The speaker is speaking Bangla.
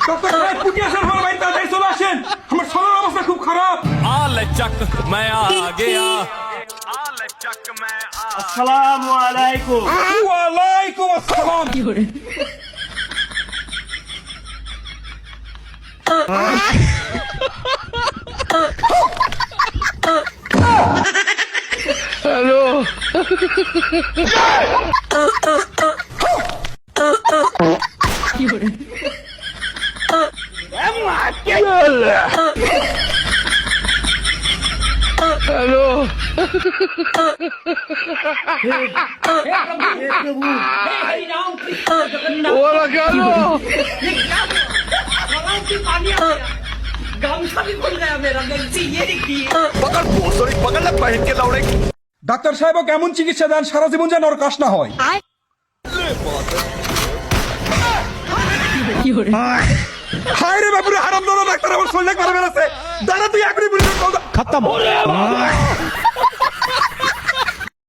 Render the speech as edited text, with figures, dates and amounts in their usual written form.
ডক্টর সাহেব পুটি আসার পর ভাই তাড়াতাড়ি চলে আসেন, আমার শরীরের অবস্থা খুব খারাপ। আসসালামু আলাইকুম। ওয়ালাইকুম আসসালাম। ডাক্তার সাহেব কেমন চিকিৎসা দেন সারা জীবন যেন ওর কাশ না হয়। হায় রে বাবুরে হারাম দাদা, ডাক্তার আমার শরীরে করে বেড়াচ্ছে। দাঁড়া তুই এখনই খতম।